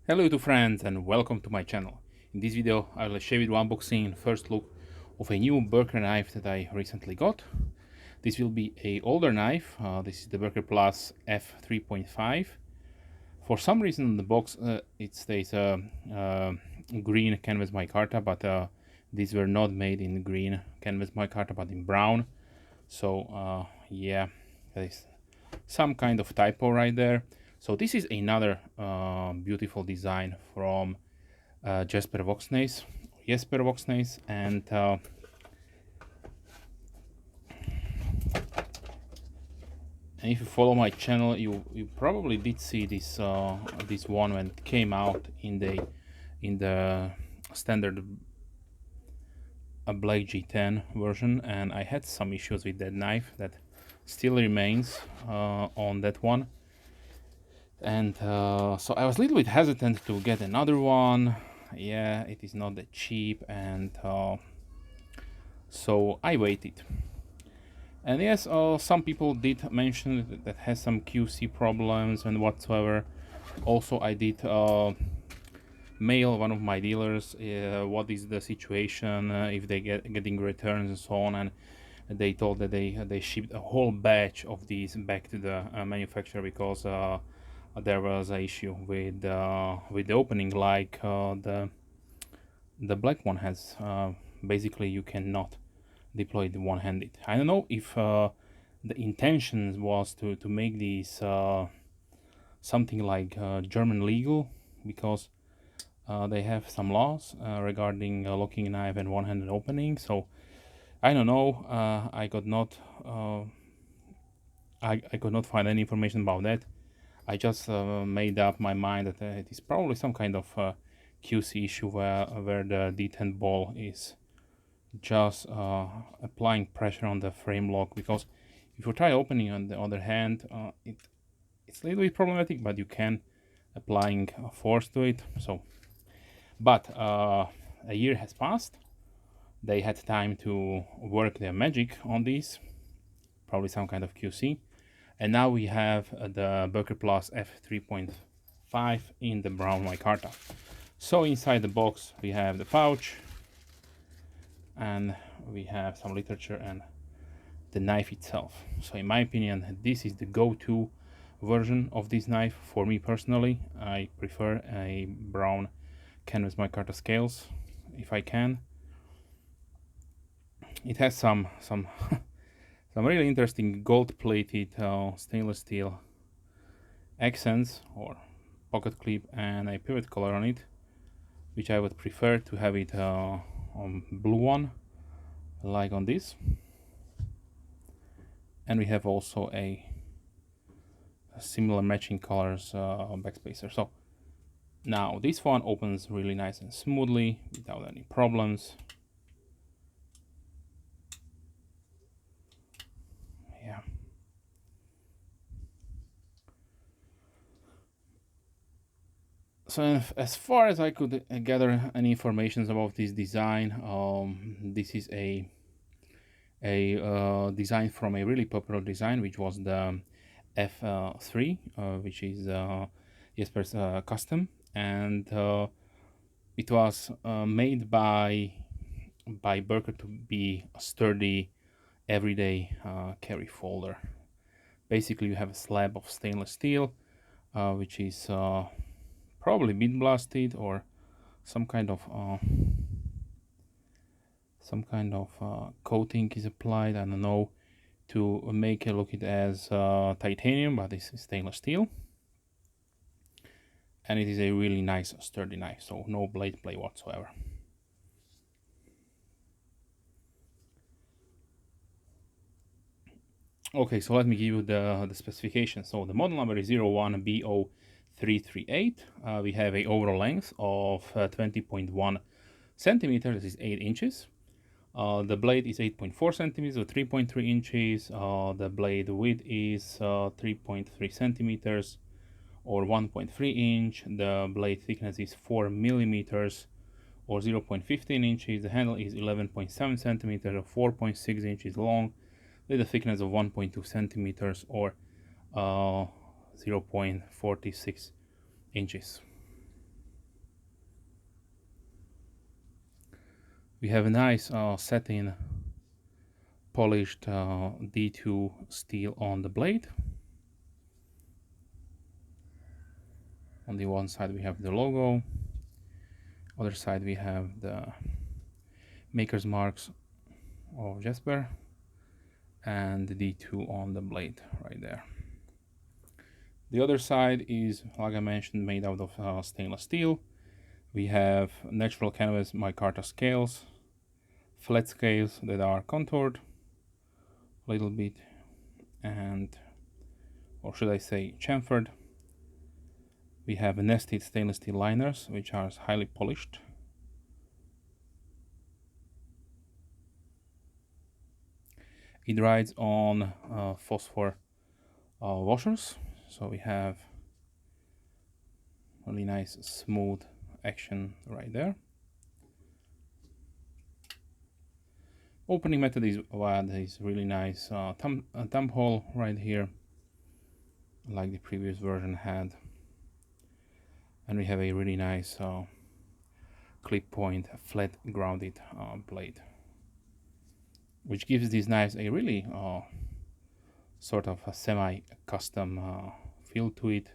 Hello YouTube friends and welcome to my channel. In this video I will share with you unboxing first look of a new Boker knife that I recently got. This will be a older knife. This is the Boker Plus F3.5. For some reason on the box it states green canvas micarta, but these were not made in green canvas micarta but in brown. So yeah, there is some kind of typo right there. So this is another beautiful design from Jesper Voxnaes, and if you follow my channel, you probably did see this one when it came out in the standard Black G10 version, and I had some issues with that knife that still remains on that one. And so I was a little bit hesitant to get another one. Yeah, it is not that cheap, and so I waited. And yes, some people did mention that has some QC problems and whatsoever. Also, I did mail one of my dealers what is the situation, if they getting returns and so on, and they told that they shipped a whole batch of these back to the manufacturer because there was an issue with the opening, like the black one has. Basically, you cannot deploy it one-handed. I don't know if the intention was to make these something like German legal, because they have some laws regarding locking a knife and one-handed opening. So I don't know. I could not find any information about that. I just made up my mind that it is probably some kind of QC issue where the detent ball is just applying pressure on the frame lock. Because if you try opening on the other hand, it's a little bit problematic, but you can applying force to it. So, but a year has passed. They had time to work their magic on these, probably some kind of QC. And now we have the Boker Plus F3.5 in the brown micarta. So inside the box we have the pouch, and we have some literature and the knife itself. So in my opinion, this is the go-to version of this knife. For me personally, I prefer a brown canvas micarta scales if I can. It has some some really interesting gold-plated stainless steel accents or pocket clip and a pivot collar on it, which I would prefer to have it on blue one, like on this. And we have also a similar matching colors backspacer. So now this one opens really nice and smoothly without any problems. Yeah. So as far as I could gather any information about this design, this is a design from a really popular design, which was the F3, which is Jesper's custom, and it was made by Boker to be a sturdy, everyday carry folder. Basically, you have a slab of stainless steel, which is probably bead-blasted, or some kind of coating is applied. I don't know, to make it look it as titanium, but this is stainless steel, and it is a really nice sturdy knife, so no blade play whatsoever. Okay, so let me give you the specifications. So the model number is 01BO338. We have a overall length of 20.1 centimeters. This is 8 inches. The blade is 8.4 centimeters or 3.3 inches. The blade width is 3.3 centimeters or 1.3 inch. The blade thickness is 4 millimeters or 0.15 inches. The handle is 11.7 centimeters or 4.6 inches long, with a thickness of 1.2 centimeters or 0.46 inches. We have a nice satin polished D2 steel on the blade. On the one side we have the logo, other side we have the maker's marks of Jesper, and the D2 on the blade right there. The other side is, like I mentioned, made out of stainless steel. We have natural canvas micarta scales, flat scales that are contoured a little bit, and, or should I say, chamfered. We have nested stainless steel liners, which are highly polished. It rides on phosphor washers, so we have really nice smooth action right there. Opening method is via this really nice thumb hole right here, like the previous version had, and we have a really nice clip point flat grounded blade, which gives these knives a really sort of a semi-custom feel to it.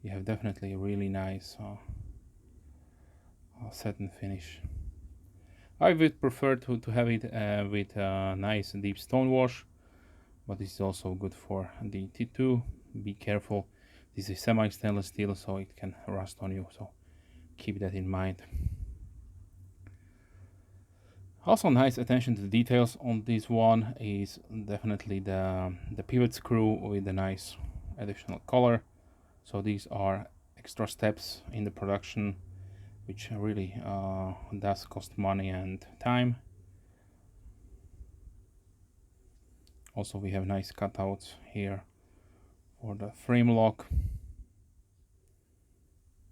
You have definitely a really nice satin finish. I would prefer to have it with a nice deep stone wash, but this is also good for the T2. Be careful, this is semi-stainless steel, so it can rust on you, so keep that in mind. Also, nice attention to the details on this one is definitely the pivot screw with the nice additional color. So these are extra steps in the production, which really does cost money and time. Also, we have nice cutouts here for the frame lock,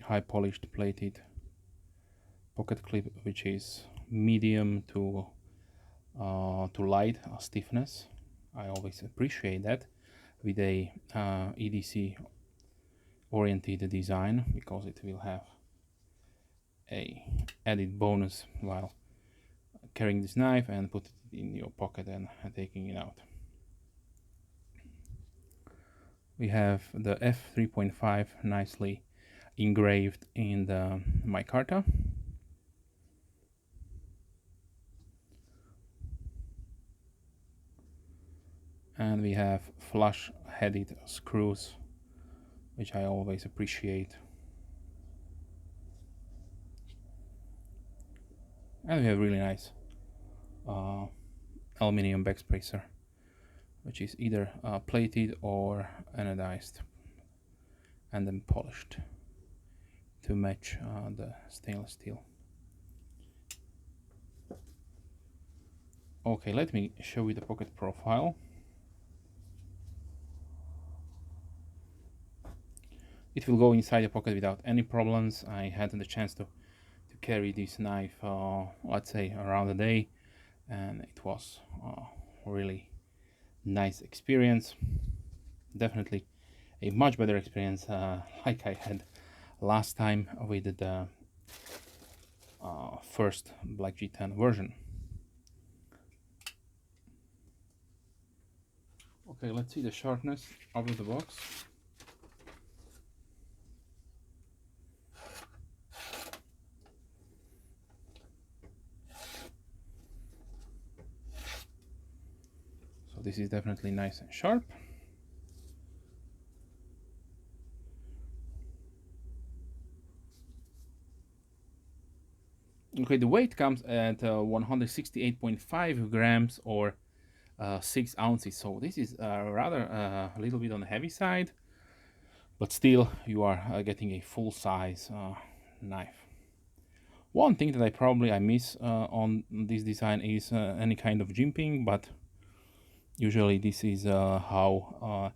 high polished plated pocket clip, which is medium to light stiffness. I always appreciate that with a EDC oriented design, because it will have a added bonus while carrying this knife and put it in your pocket and taking it out. We have the F3.5 nicely engraved in the micarta. And we have flush headed screws, which I always appreciate. And we have really nice aluminium backspacer, which is either plated or anodized and then polished to match the stainless steel. Okay, let me show you the pocket profile. It will go inside the pocket without any problems. I had the chance to carry this knife, let's say, around a day, and it was really nice experience. Definitely a much better experience like I had last time with the first Black G10 version. Okay, let's see the sharpness out of the box. So this is definitely nice and sharp. Okay, the weight comes at 168.5 grams or 6 ounces, so this is rather a little bit on the heavy side, but still you are getting a full size knife. One thing that I miss on this design is any kind of jimping, but usually this is how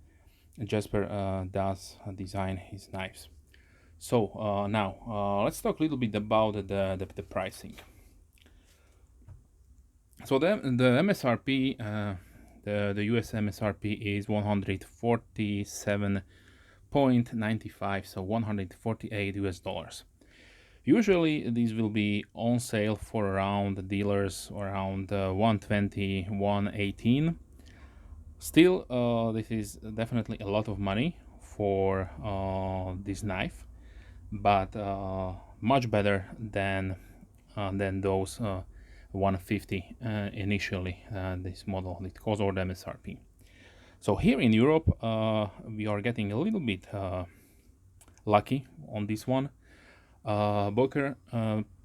Jesper does design his knives. So now let's talk a little bit about the pricing. So the MSRP, the US MSRP is 147.95, so 148 US dollars. Usually these will be on sale for around the dealers around 120, 118. Still, this is definitely a lot of money for this knife, but much better than those 150 initially this model it cost, or the MSRP. So here in Europe we are getting a little bit lucky on this one. Boker,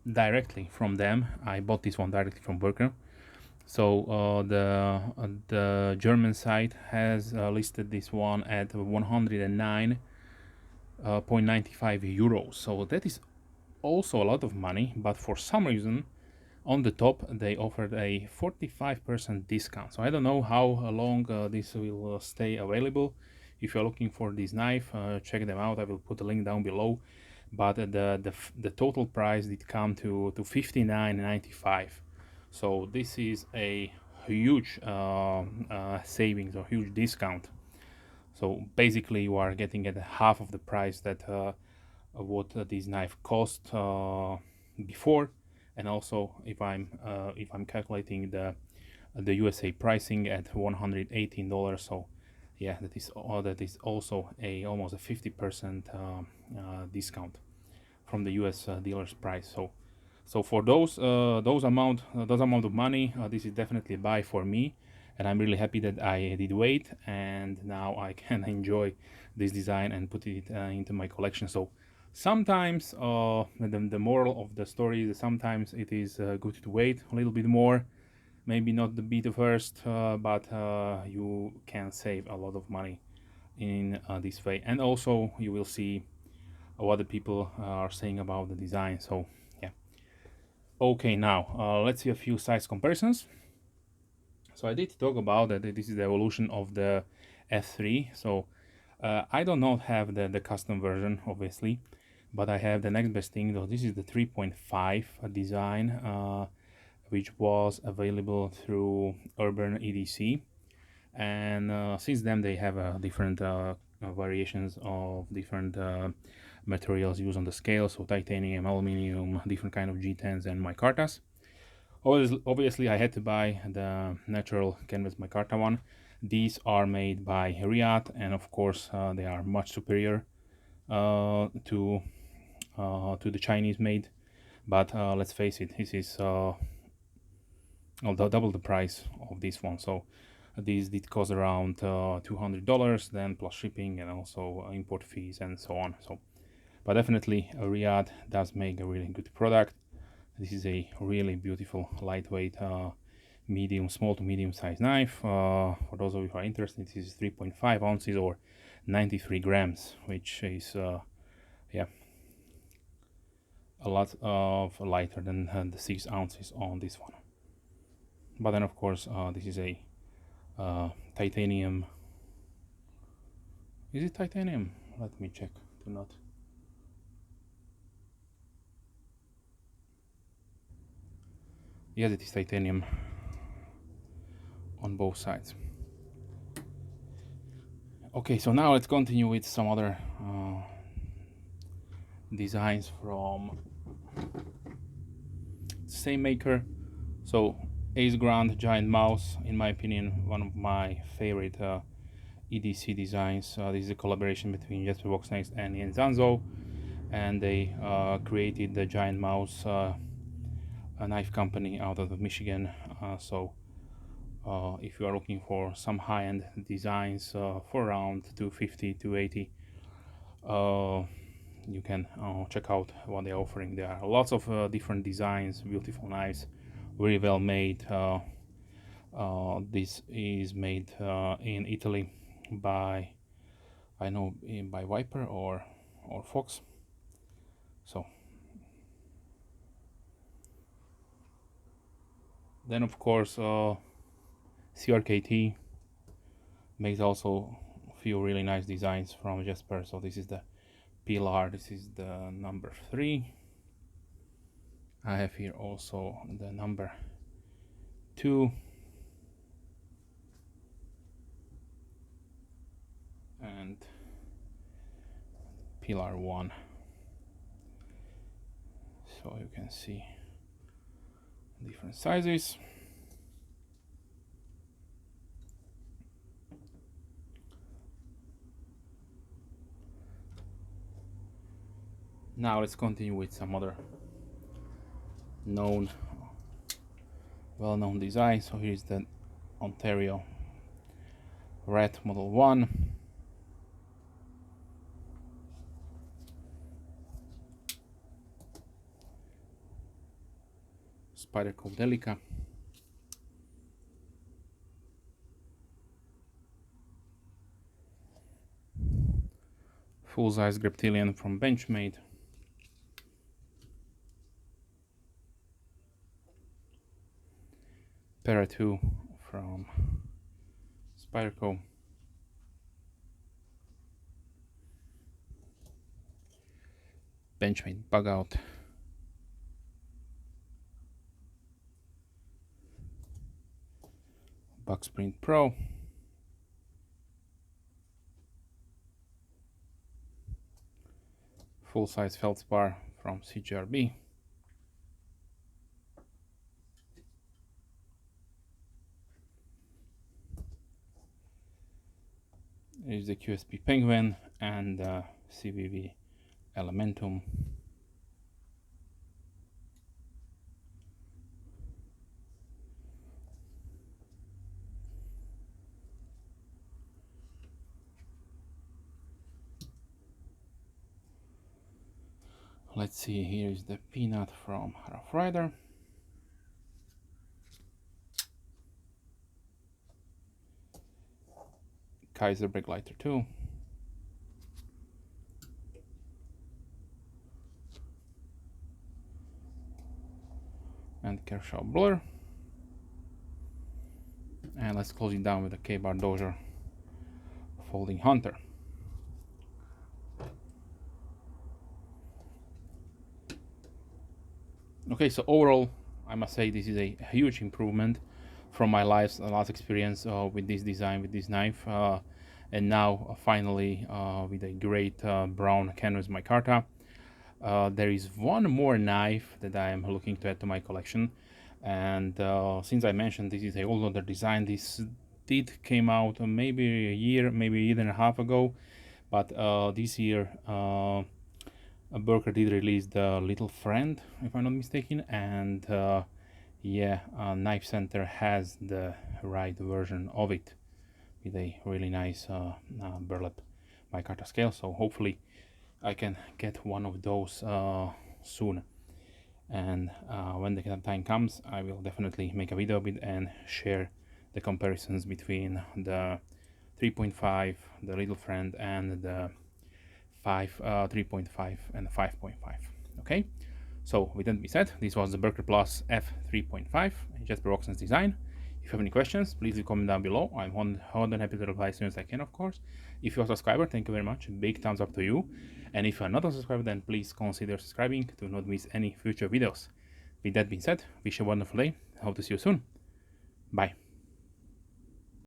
directly from them. I bought this one directly from Boker. So the German site has listed this one at 109.95 euros. So that is also a lot of money, but for some reason on the top they offered a 45% discount. So I don't know how long this will stay available. If you're looking for this knife, check them out. I will put a link down below. But the total price did come to 59.95. So this is a huge savings or huge discount. So basically you are getting at half of the price that what this knife cost before. And also if I'm calculating the USA pricing at $118, so yeah, that is also a almost a 50% discount from the US dealer's price. So for those amount of money, this is definitely a buy for me, and I'm really happy that I did wait, and now I can enjoy this design and put it into my collection. So sometimes the moral of the story is sometimes it is good to wait a little bit more, maybe not be the first, but you can save a lot of money in this way, and also you will see what the people are saying about the design. So yeah. Okay, now let's see a few size comparisons. So I did talk about that this is the evolution of the F3. So I do not have the custom version, obviously, but I have the next best thing. So this is the 3.5 design, which was available through Urban EDC. And since then they have different variations of different materials used on the scale. So titanium, aluminium, different kind of G10s and micartas. Obviously I had to buy the natural canvas micarta one. These are made by Riyadh, and of course they are much superior to the Chinese made. But let's face it, this is double the price of this one. So these did cost around $200, then plus shipping and also import fees and so on. So, but definitely Riyadh does make a really good product. This is a really beautiful, lightweight, small to medium size knife. For those of you who are interested, this is 3.5 ounces or 93 grams, which is yeah, a lot of lighter than the 6 ounces on this one. But then of course this is a titanium. Is it titanium? Let me check. Do not. Yes, it is titanium on both sides. Okay, so now let's continue with some other designs from same maker. So Ace Grand Giant Mouse, in my opinion, one of my favorite EDC designs. This is a collaboration between Jesper Voxnaes and Zanzo, and they created the Giant Mouse, a knife company out of Michigan. So if you are looking for some high-end designs for around 250 280, you can check out what they're offering. There are lots of different designs, beautiful knives, very well made. This is made in Italy by, I know, by Viper or Fox. So then of course CRKT makes also a few really nice designs from Jesper. So this is the Pilar, this is the number 3. I have here also the number 2, and Pilar 1. so you can see different sizes. Now let's continue with some other well-known design. So here's the Ontario Red Model 1. Spyderco Delica. Full-size Griptilian from Benchmade. Para 2 from Spyderco. Benchmade Bug Out. Bucksprint Pro. Full-size feldspar from CGRB. Here's the QSP Penguin and CVV Elementum. Let's see, here's the Peanut from Rough Rider. Kaiser Breaklighter 2. And Kershaw Blur. And let's close it down with the K-Bar Dozier Folding Hunter. Okay, so overall, I must say this is a huge improvement from my last experience with this design, with this knife, and now finally with a great brown canvas micarta. There is one more knife that I am looking to add to my collection, and since I mentioned this is a older design, this did came out maybe a year and a half ago, but this year Boker did release the Little Friend, if I'm not mistaken, and yeah, Knife Center has the right version of it with a really nice burlap micarta scale, so hopefully I can get one of those soon. And when the time comes, I will definitely make a video of it and share the comparisons between the 3.5, the Little Friend, and the 3.5 and 5.5. Okay, so with that being said, this was the Boker Plus F3.5 Jesper Voxnaes design. If you have any questions, please leave a comment down below. I'm more than happy to reply as soon as I can, of course. If you're a subscriber, thank you very much. Big thumbs up to you. And if you're not a subscriber, then please consider subscribing to not miss any future videos. With that being said, wish you a wonderful day. Hope to see you soon. Bye.